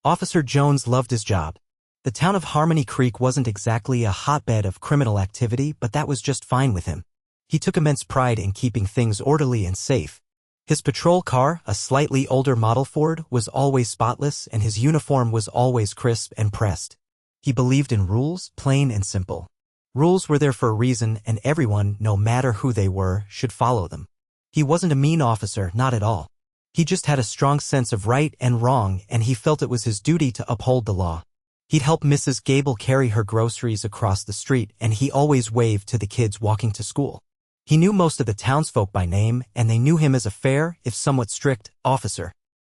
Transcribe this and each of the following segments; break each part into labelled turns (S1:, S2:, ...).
S1: Officer Jones loved his job. The town of Harmony Creek wasn't exactly a hotbed of criminal activity, but that was just fine with him. He took immense pride in keeping things orderly and safe. His patrol car, a slightly older model Ford, was always spotless, and his uniform was always crisp and pressed. He believed in rules, plain and simple. Rules were there for a reason, and everyone, no matter who they were, should follow them. He wasn't a mean officer, not at all. He just had a strong sense of right and wrong, and he felt it was his duty to uphold the law. He'd help Mrs. Gable carry her groceries across the street, and he always waved to the kids walking to school. He knew most of the townsfolk by name, and they knew him as a fair, if somewhat strict, officer.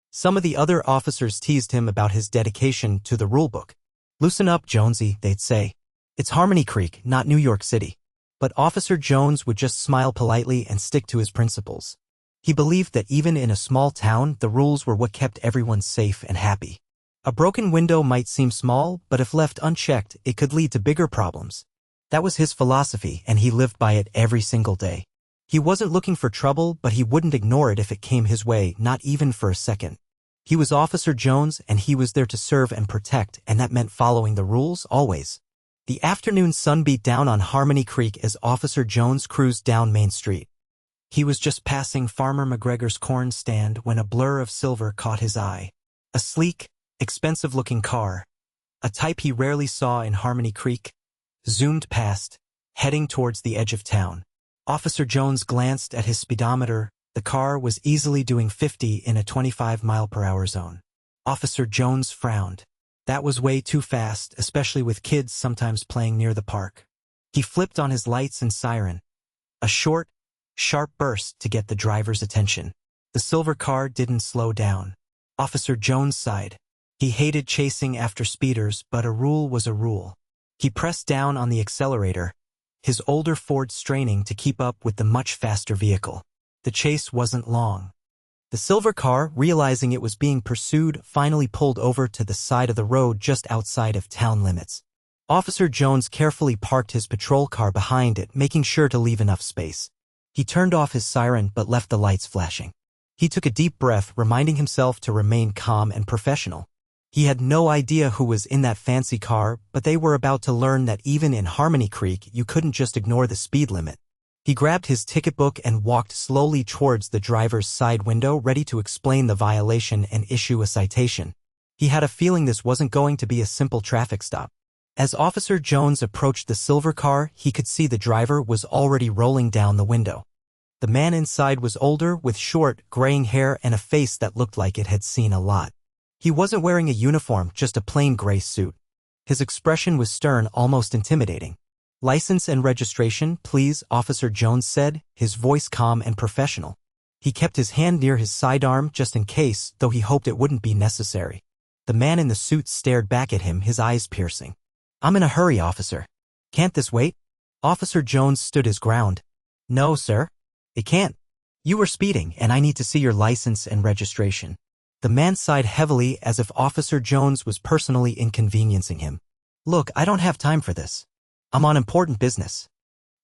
S1: Some of the other officers teased him about his dedication to the rulebook. "Loosen up, Jonesy," they'd say. "It's Harmony Creek, not New York City." But Officer Jones would just smile politely and stick to his principles. He believed that even in a small town, the rules were what kept everyone safe and happy. A broken window might seem small, but if left unchecked, it could lead to bigger problems. That was his philosophy, and he lived by it every single day. He wasn't looking for trouble, but he wouldn't ignore it if it came his way, not even for a second. He was Officer Jones, and he was there to serve and protect, and that meant following the rules always. The afternoon sun beat down on Harmony Creek as Officer Jones cruised down Main Street. He was just passing Farmer McGregor's corn stand when a blur of silver caught his eye. A sleek, expensive-looking car, a type he rarely saw in Harmony Creek, zoomed past, heading towards the edge of town. Officer Jones glanced at his speedometer. The car was easily doing 50 in a 25-mile-per-hour zone. Officer Jones frowned. That was way too fast, especially with kids sometimes playing near the park. He flipped on his lights and siren. A short, sharp burst to get the driver's attention. The silver car didn't slow down. Officer Jones sighed. He hated chasing after speeders, but a rule was a rule. He pressed down on the accelerator, his older Ford straining to keep up with the much faster vehicle. The chase wasn't long. The silver car, realizing it was being pursued, finally pulled over to the side of the road just outside of town limits. Officer Jones carefully parked his patrol car behind it, making sure to leave enough space. He turned off his siren but left the lights flashing. He took a deep breath, reminding himself to remain calm and professional. He had no idea who was in that fancy car, but they were about to learn that even in Harmony Creek, you couldn't just ignore the speed limit. He grabbed his ticket book and walked slowly towards the driver's side window, ready to explain the violation and issue a citation. He had a feeling this wasn't going to be a simple traffic stop. As Officer Jones approached the silver car, he could see the driver was already rolling down the window. The man inside was older, with short, graying hair and a face that looked like it had seen a lot. He wasn't wearing a uniform, just a plain gray suit. His expression was stern, almost intimidating. "License and registration, please," Officer Jones said, his voice calm and professional. He kept his hand near his sidearm just in case, though he hoped it wouldn't be necessary. The man in the suit stared back at him, his eyes piercing. "I'm in a hurry, officer. Can't this wait?" Officer Jones stood his ground. "No, sir. It can't. You were speeding, and I need to see your license and registration." The man sighed heavily, as if Officer Jones was personally inconveniencing him. "Look, I don't have time for this. I'm on important business."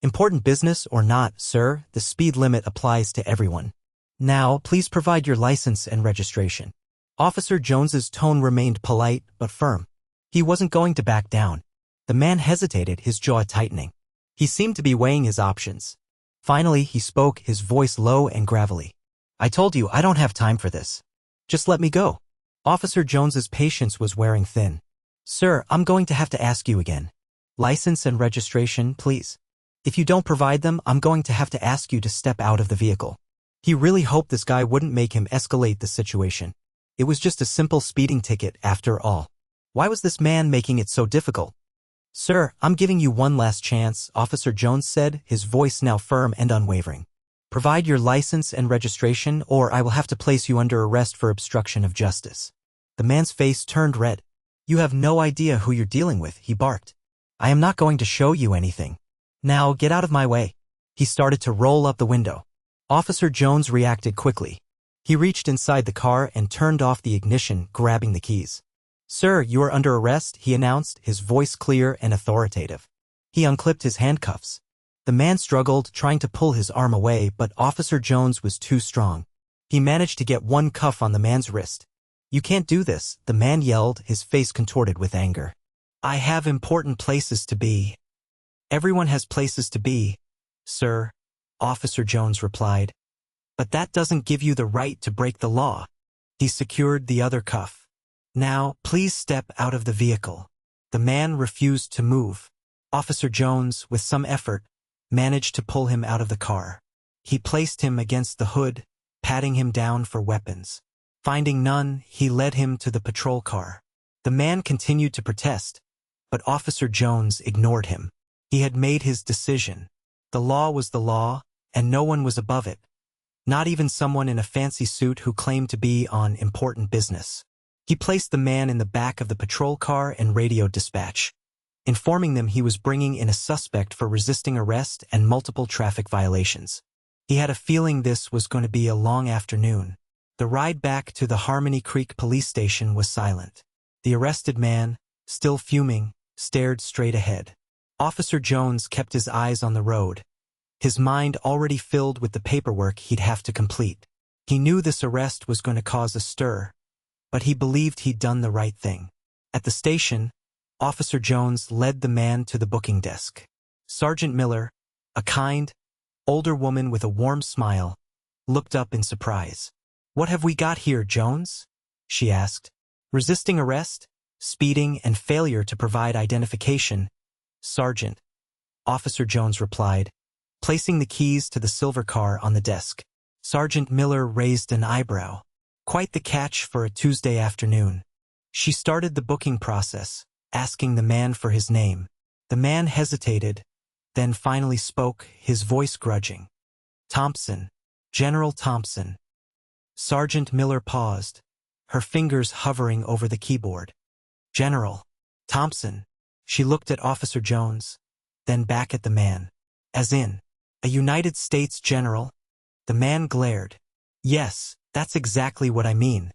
S1: "Important business or not, sir, the speed limit applies to everyone. Now, please provide your license and registration." Officer Jones's tone remained polite but firm. He wasn't going to back down. The man hesitated, his jaw tightening. He seemed to be weighing his options. Finally, he spoke, his voice low and gravelly. "I told you I don't have time for this. Just let me go." Officer Jones's patience was wearing thin. "Sir, I'm going to have to ask you again. License and registration, please. If you don't provide them, I'm going to have to ask you to step out of the vehicle." He really hoped this guy wouldn't make him escalate the situation. It was just a simple speeding ticket, after all. Why was this man making it so difficult? "Sir, I'm giving you one last chance," Officer Jones said, his voice now firm and unwavering. "Provide your license and registration, or I will have to place you under arrest for obstruction of justice." The man's face turned red. "You have no idea who you're dealing with," he barked. "I am not going to show you anything. Now get out of my way." He started to roll up the window. Officer Jones reacted quickly. He reached inside the car and turned off the ignition, grabbing the keys. "Sir, you are under arrest," he announced, his voice clear and authoritative. He unclipped his handcuffs. The man struggled, trying to pull his arm away, but Officer Jones was too strong. He managed to get one cuff on the man's wrist. "You can't do this," the man yelled, his face contorted with anger. "I have important places to be." "Everyone has places to be, sir," Officer Jones replied. "But that doesn't give you the right to break the law." He secured the other cuff. "Now, please step out of the vehicle." The man refused to move. Officer Jones, with some effort, managed to pull him out of the car. He placed him against the hood, patting him down for weapons. Finding none, he led him to the patrol car. The man continued to protest, but Officer Jones ignored him. He had made his decision. The law was the law, and no one was above it. Not even someone in a fancy suit who claimed to be on important business. He placed the man in the back of the patrol car and radioed dispatch, informing them he was bringing in a suspect for resisting arrest and multiple traffic violations. He had a feeling this was going to be a long afternoon. The ride back to the Harmony Creek police station was silent. The arrested man, still fuming, stared straight ahead. Officer Jones kept his eyes on the road, his mind already filled with the paperwork he'd have to complete. He knew this arrest was going to cause a stir, but he believed he'd done the right thing. At the station, Officer Jones led the man to the booking desk. Sergeant Miller, a kind, older woman with a warm smile, looked up in surprise. "What have we got here, Jones?" she asked. "Resisting arrest, speeding, and failure to provide identification, Sergeant," Officer Jones replied, placing the keys to the silver car on the desk. Sergeant Miller raised an eyebrow. Quite the catch for a Tuesday afternoon. She started the booking process, asking the man for his name. The man hesitated, then finally spoke, his voice grudging. "Thompson, General Thompson." Sergeant Miller paused, her fingers hovering over the keyboard. "General Thompson." She looked at Officer Jones, then back at the man. "As in, a United States general?" The man glared. "Yes, that's exactly what I mean."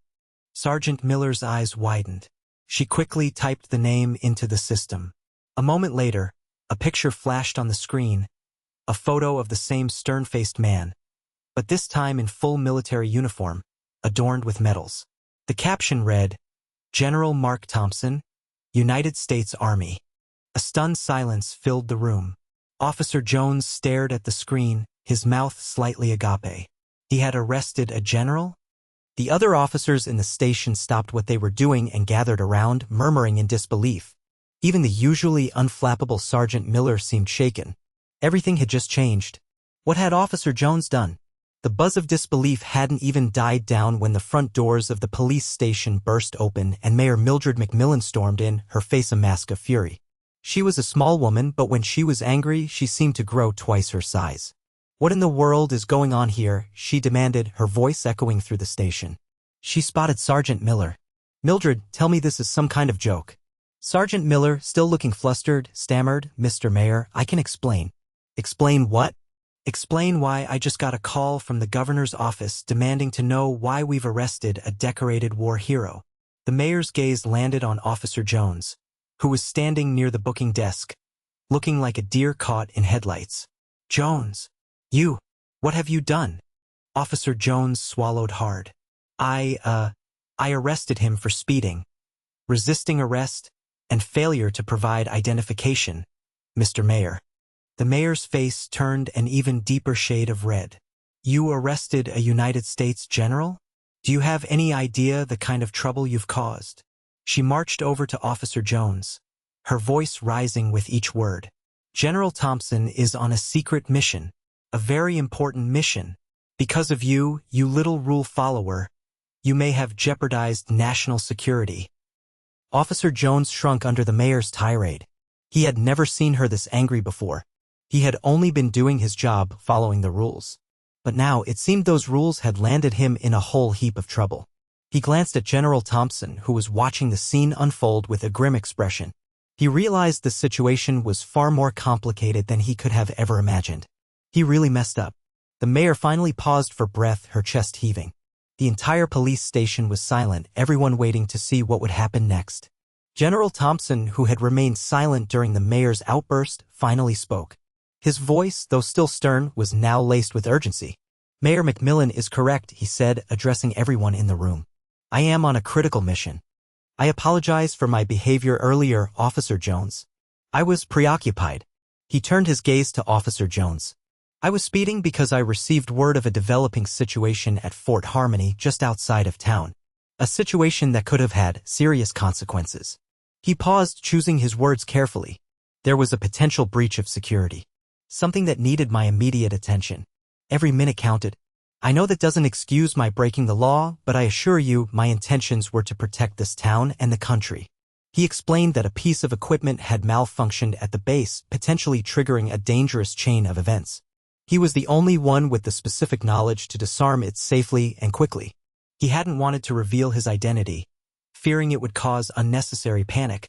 S1: Sergeant Miller's eyes widened. She quickly typed the name into the system. A moment later, a picture flashed on the screen, a photo of the same stern-faced man, but this time in full military uniform, adorned with medals. The caption read, "General Mark Thompson, United States Army." A stunned silence filled the room. Officer Jones stared at the screen, his mouth slightly agape. He had arrested a general? The other officers in the station stopped what they were doing and gathered around, murmuring in disbelief. Even the usually unflappable Sergeant Miller seemed shaken. Everything had just changed. What had Officer Jones done? The buzz of disbelief hadn't even died down when the front doors of the police station burst open and Mayor Mildred McMillan stormed in, her face a mask of fury. She was a small woman, but when she was angry, she seemed to grow twice her size. "What in the world is going on here?" she demanded, her voice echoing through the station. She spotted Sergeant Miller. "Mildred, tell me this is some kind of joke." Sergeant Miller, still looking flustered, stammered, "Mr. Mayor, I can explain." "Explain what?" "Explain why I just got a call from the governor's office demanding to know why we've arrested a decorated war hero." The mayor's gaze landed on Officer Jones, who was standing near the booking desk, looking like a deer caught in headlights. "Jones, what have you done?" Officer Jones swallowed hard. I arrested him for speeding, resisting arrest, and failure to provide identification, Mr. Mayor." The mayor's face turned an even deeper shade of red. "You arrested a United States general? Do you have any idea the kind of trouble you've caused?" She marched over to Officer Jones, her voice rising with each word. "General Thompson is on a secret mission, a very important mission. Because of you, you little rule follower, you may have jeopardized national security." Officer Jones shrunk under the mayor's tirade. He had never seen her this angry before. He had only been doing his job, following the rules. But now it seemed those rules had landed him in a whole heap of trouble. He glanced at General Thompson, who was watching the scene unfold with a grim expression. He realized the situation was far more complicated than he could have ever imagined. He really messed up. The mayor finally paused for breath, her chest heaving. The entire police station was silent, everyone waiting to see what would happen next. General Thompson, who had remained silent during the mayor's outburst, finally spoke. His voice, though still stern, was now laced with urgency. "Mayor McMillan is correct," he said, addressing everyone in the room. I am on a critical mission. I apologize for my behavior earlier, Officer Jones. I was preoccupied. He turned his gaze to Officer Jones. I was speeding because I received word of a developing situation at Fort Harmony just outside of town. A situation that could have had serious consequences. He paused, choosing his words carefully. There was a potential breach of security. Something that needed my immediate attention. Every minute counted. I know that doesn't excuse my breaking the law, but I assure you my intentions were to protect this town and the country. He explained that a piece of equipment had malfunctioned at the base, potentially triggering a dangerous chain of events. He was the only one with the specific knowledge to disarm it safely and quickly. He hadn't wanted to reveal his identity, fearing it would cause unnecessary panic.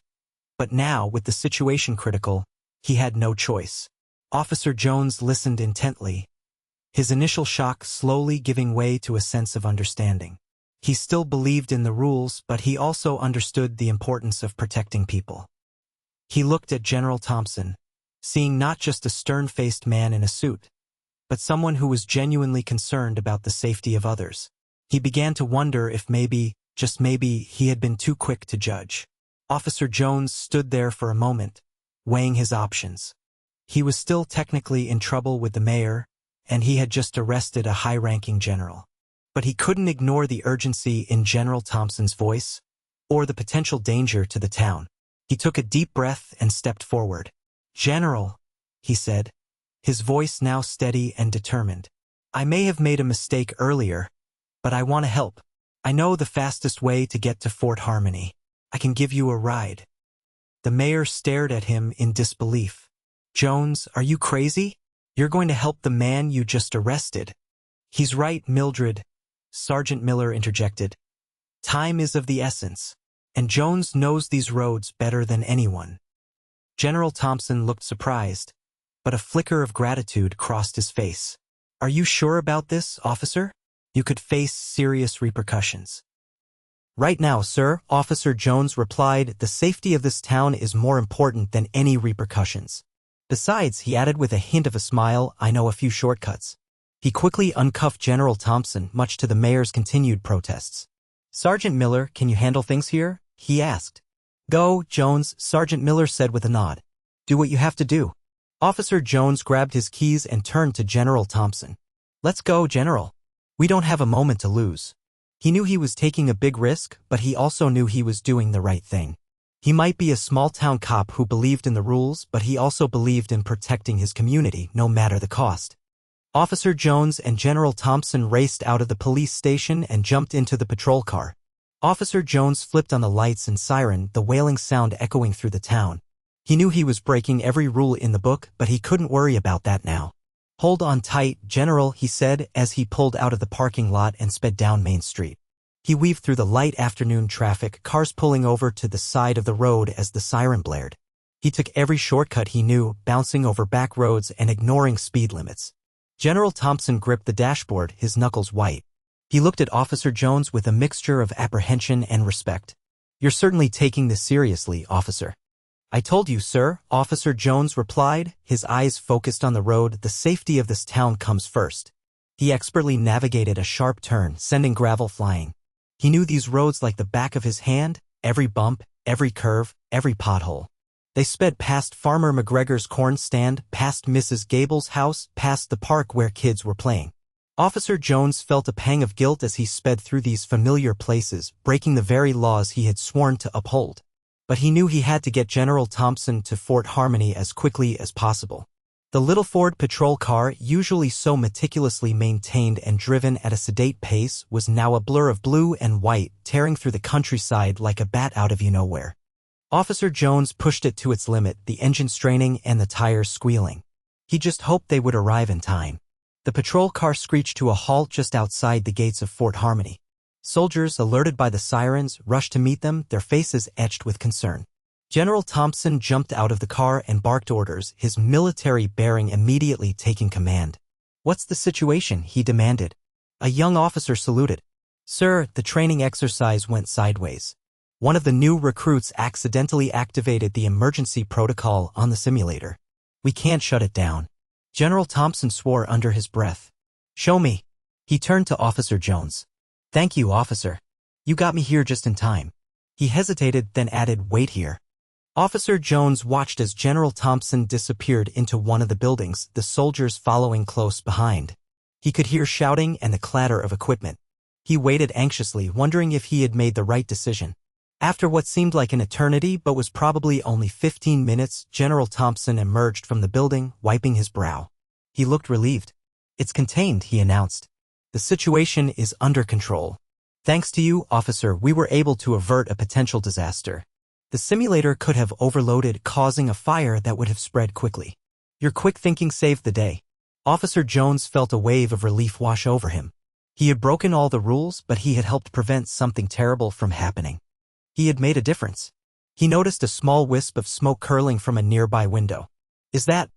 S1: But now, with the situation critical, he had no choice. Officer Jones listened intently, his initial shock slowly giving way to a sense of understanding. He still believed in the rules, but he also understood the importance of protecting people. He looked at General Thompson, seeing not just a stern-faced man in a suit, but someone who was genuinely concerned about the safety of others. He began to wonder if maybe, just maybe, he had been too quick to judge. Officer Jones stood there for a moment, weighing his options. He was still technically in trouble with the mayor, and he had just arrested a high-ranking general. But he couldn't ignore the urgency in General Thompson's voice, or the potential danger to the town. He took a deep breath and stepped forward. "General," he said, his voice now steady and determined. "I may have made a mistake earlier, but I want to help. I know the fastest way to get to Fort Harmony. I can give you a ride." The mayor stared at him in disbelief. "Jones, are you crazy? You're going to help the man you just arrested." "He's right, Mildred," Sergeant Miller interjected. "Time is of the essence, and Jones knows these roads better than anyone." General Thompson looked surprised, but a flicker of gratitude crossed his face. "Are you sure about this, officer? You could face serious repercussions." "Right now, sir," Officer Jones replied, "the safety of this town is more important than any repercussions. Besides," he added with a hint of a smile, "I know a few shortcuts." He quickly uncuffed General Thompson, much to the mayor's continued protests. "Sergeant Miller, can you handle things here?" he asked. "Go, Jones," Sergeant Miller said with a nod. "Do what you have to do." Officer Jones grabbed his keys and turned to General Thompson. "Let's go, General. We don't have a moment to lose." He knew he was taking a big risk, but he also knew he was doing the right thing. He might be a small-town cop who believed in the rules, but he also believed in protecting his community, no matter the cost. Officer Jones and General Thompson raced out of the police station and jumped into the patrol car. Officer Jones flipped on the lights and siren, the wailing sound echoing through the town. He knew he was breaking every rule in the book, but he couldn't worry about that now. "Hold on tight, General," he said as he pulled out of the parking lot and sped down Main Street. He weaved through the light afternoon traffic, cars pulling over to the side of the road as the siren blared. He took every shortcut he knew, bouncing over back roads and ignoring speed limits. General Thompson gripped the dashboard, his knuckles white. He looked at Officer Jones with a mixture of apprehension and respect. "You're certainly taking this seriously, officer." "I told you, sir," Officer Jones replied, his eyes focused on the road. "The safety of this town comes first." He expertly navigated a sharp turn, sending gravel flying. He knew these roads like the back of his hand, every bump, every curve, every pothole. They sped past Farmer McGregor's corn stand, past Mrs. Gable's house, past the park where kids were playing. Officer Jones felt a pang of guilt as he sped through these familiar places, breaking the very laws he had sworn to uphold. But he knew he had to get General Thompson to Fort Harmony as quickly as possible. The little Ford patrol car, usually so meticulously maintained and driven at a sedate pace, was now a blur of blue and white, tearing through the countryside like a bat out of you-know-where. Officer Jones pushed it to its limit, the engine straining and the tires squealing. He just hoped they would arrive in time. The patrol car screeched to a halt just outside the gates of Fort Harmony. Soldiers, alerted by the sirens, rushed to meet them, their faces etched with concern. General Thompson jumped out of the car and barked orders, his military bearing immediately taking command. "What's the situation?" he demanded. A young officer saluted. "Sir, the training exercise went sideways. One of the new recruits accidentally activated the emergency protocol on the simulator. We can't shut it down." General Thompson swore under his breath. "Show me." He turned to Officer Jones. "Thank you, officer." You got me here just in time. He hesitated, then added, wait here. Officer Jones watched as General Thompson disappeared into one of the buildings, the soldiers following close behind. He could hear shouting and the clatter of equipment. He waited anxiously, wondering if he had made the right decision. After what seemed like an eternity but was probably only 15 minutes, General Thompson emerged from the building, wiping his brow. He looked relieved. It's contained, he announced. The situation is under control. Thanks to you, officer, we were able to avert a potential disaster. The simulator could have overloaded, causing a fire that would have spread quickly. Your quick thinking saved the day. Officer Jones felt a wave of relief wash over him. He had broken all the rules, but he had helped prevent something terrible from happening. He had made a difference. He noticed a small wisp of smoke curling from a nearby window. Is that?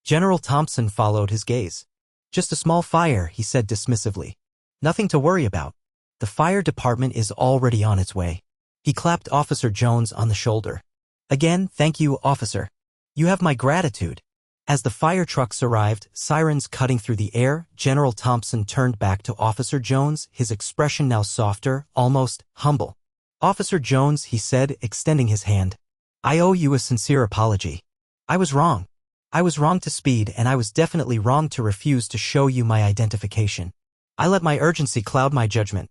S1: General Thompson followed his gaze. Just a small fire, he said dismissively. Nothing to worry about. The fire department is already on its way. He clapped Officer Jones on the shoulder. Again, thank you, officer. You have my gratitude. As the fire trucks arrived, sirens cutting through the air, General Thompson turned back to Officer Jones, his expression now softer, almost humble. Officer Jones, he said, extending his hand. I owe you a sincere apology. I was wrong. I was wrong to speed, and I was definitely wrong to refuse to show you my identification. I let my urgency cloud my judgment.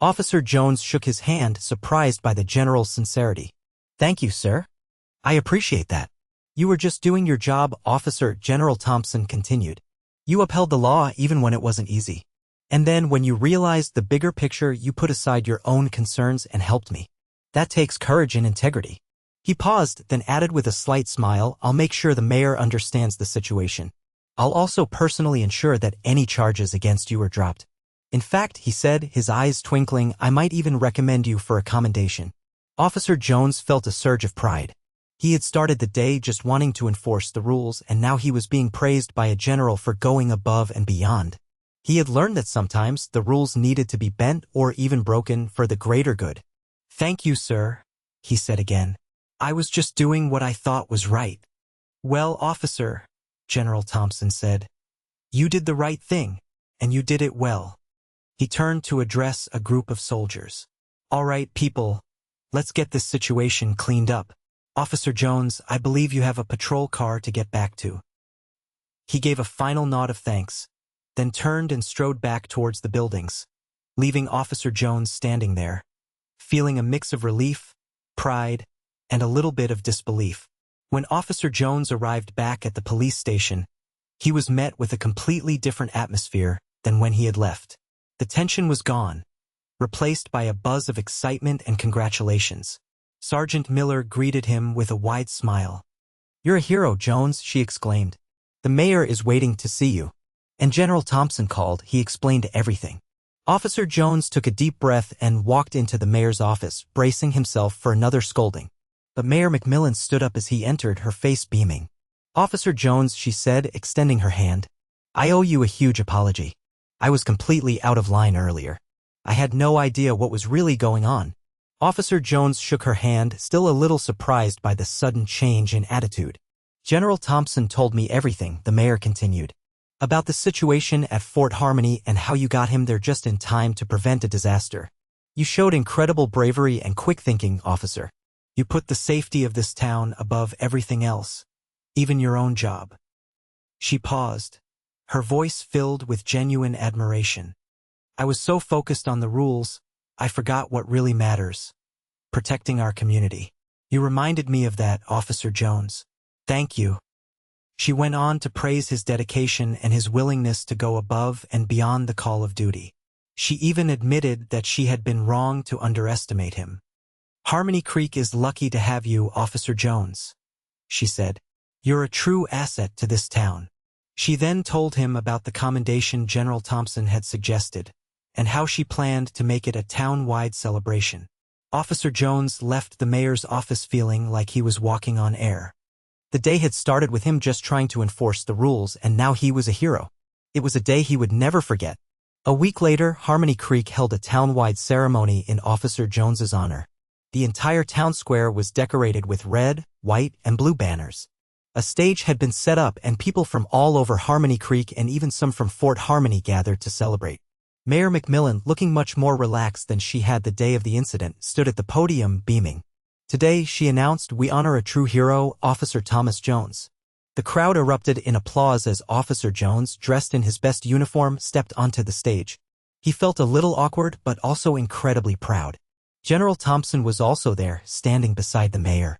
S1: Officer Jones shook his hand, surprised by the general's sincerity. Thank you, sir. I appreciate that. You were just doing your job, officer, General Thompson continued. You upheld the law even when it wasn't easy. And then when you realized the bigger picture, you put aside your own concerns and helped me. That takes courage and integrity. He paused, then added with a slight smile, I'll make sure the mayor understands the situation. I'll also personally ensure that any charges against you are dropped. In fact, he said, his eyes twinkling, I might even recommend you for a commendation. Officer Jones felt a surge of pride. He had started the day just wanting to enforce the rules, and now he was being praised by a general for going above and beyond. He had learned that sometimes the rules needed to be bent or even broken for the greater good. Thank you, sir, he said again. I was just doing what I thought was right. Well, officer, General Thompson said, you did the right thing, and you did it well. He turned to address a group of soldiers. All right, people, let's get this situation cleaned up. Officer Jones, I believe you have a patrol car to get back to. He gave a final nod of thanks, then turned and strode back towards the buildings, leaving Officer Jones standing there, feeling a mix of relief, pride, and a little bit of disbelief. When Officer Jones arrived back at the police station, he was met with a completely different atmosphere than when he had left. The tension was gone, replaced by a buzz of excitement and congratulations. Sergeant Miller greeted him with a wide smile. You're a hero, Jones, she exclaimed. The mayor is waiting to see you. And General Thompson called, he explained everything. Officer Jones took a deep breath and walked into the mayor's office, bracing himself for another scolding. But Mayor McMillan stood up as he entered, her face beaming. Officer Jones, she said, extending her hand. I owe you a huge apology. I was completely out of line earlier. I had no idea what was really going on. Officer Jones shook her hand, still a little surprised by the sudden change in attitude. General Thompson told me everything, the mayor continued. About the situation at Fort Harmony and how you got him there just in time to prevent a disaster. You showed incredible bravery and quick thinking, officer. You put the safety of this town above everything else, even your own job. She paused, her voice filled with genuine admiration. I was so focused on the rules, I forgot what really matters. Protecting our community. You reminded me of that, Officer Jones. Thank you. She went on to praise his dedication and his willingness to go above and beyond the call of duty. She even admitted that she had been wrong to underestimate him. Harmony Creek is lucky to have you, Officer Jones, she said. You're a true asset to this town. She then told him about the commendation General Thompson had suggested, and how she planned to make it a town-wide celebration. Officer Jones left the mayor's office feeling like he was walking on air. The day had started with him just trying to enforce the rules, and now he was a hero. It was a day he would never forget. A week later, Harmony Creek held a town-wide ceremony in Officer Jones's honor. The entire town square was decorated with red, white, and blue banners. A stage had been set up, and people from all over Harmony Creek and even some from Fort Harmony gathered to celebrate. Mayor McMillan, looking much more relaxed than she had the day of the incident, stood at the podium, beaming. Today, she announced, we honor a true hero, Officer Thomas Jones. The crowd erupted in applause as Officer Jones, dressed in his best uniform, stepped onto the stage. He felt a little awkward but also incredibly proud. General Thompson was also there, standing beside the mayor.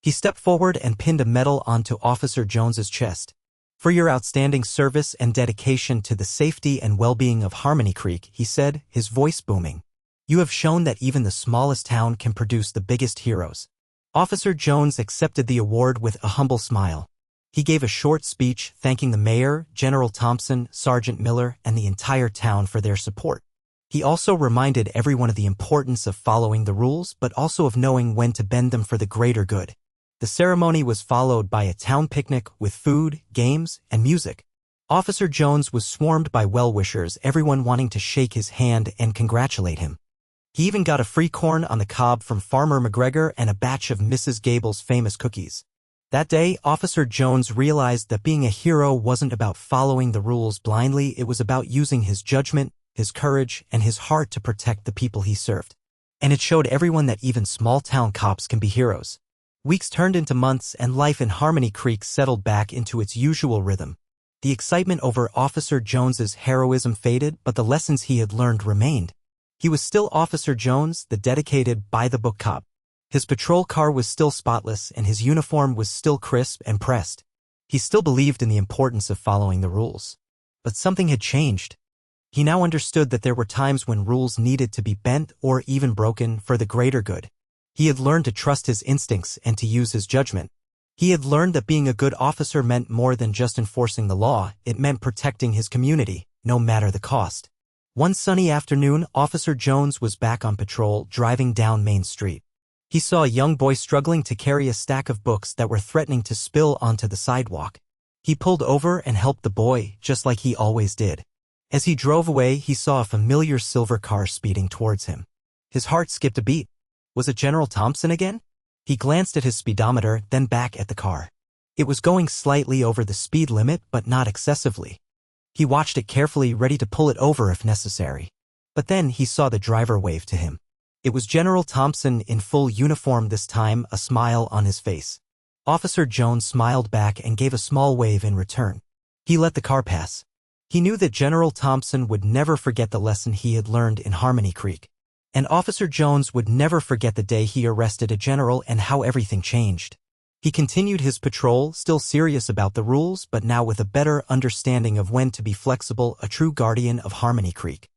S1: He stepped forward and pinned a medal onto Officer Jones's chest. For your outstanding service and dedication to the safety and well-being of Harmony Creek, he said, his voice booming. You have shown that even the smallest town can produce the biggest heroes. Officer Jones accepted the award with a humble smile. He gave a short speech thanking the mayor, General Thompson, Sergeant Miller, and the entire town for their support. He also reminded everyone of the importance of following the rules but also of knowing when to bend them for the greater good. The ceremony was followed by a town picnic with food, games, and music. Officer Jones was swarmed by well-wishers, everyone wanting to shake his hand and congratulate him. He even got a free corn on the cob from Farmer McGregor and a batch of Mrs. Gable's famous cookies. That day, Officer Jones realized that being a hero wasn't about following the rules blindly, it was about using his judgment, his courage, and his heart to protect the people he served. And it showed everyone that even small-town cops can be heroes. Weeks turned into months and life in Harmony Creek settled back into its usual rhythm. The excitement over Officer Jones's heroism faded, but the lessons he had learned remained. He was still Officer Jones, the dedicated, by-the-book cop. His patrol car was still spotless and his uniform was still crisp and pressed. He still believed in the importance of following the rules. But something had changed. He now understood that there were times when rules needed to be bent or even broken for the greater good. He had learned to trust his instincts and to use his judgment. He had learned that being a good officer meant more than just enforcing the law, it meant protecting his community, no matter the cost. One sunny afternoon, Officer Jones was back on patrol, driving down Main Street. He saw a young boy struggling to carry a stack of books that were threatening to spill onto the sidewalk. He pulled over and helped the boy, just like he always did. As he drove away, he saw a familiar silver car speeding towards him. His heart skipped a beat. Was it General Thompson again? He glanced at his speedometer, then back at the car. It was going slightly over the speed limit, but not excessively. He watched it carefully, ready to pull it over if necessary. But then he saw the driver wave to him. It was General Thompson in full uniform this time, a smile on his face. Officer Jones smiled back and gave a small wave in return. He let the car pass. He knew that General Thompson would never forget the lesson he had learned in Harmony Creek. And Officer Jones would never forget the day he arrested a general and how everything changed. He continued his patrol, still serious about the rules, but now with a better understanding of when to be flexible, a true guardian of Harmony Creek.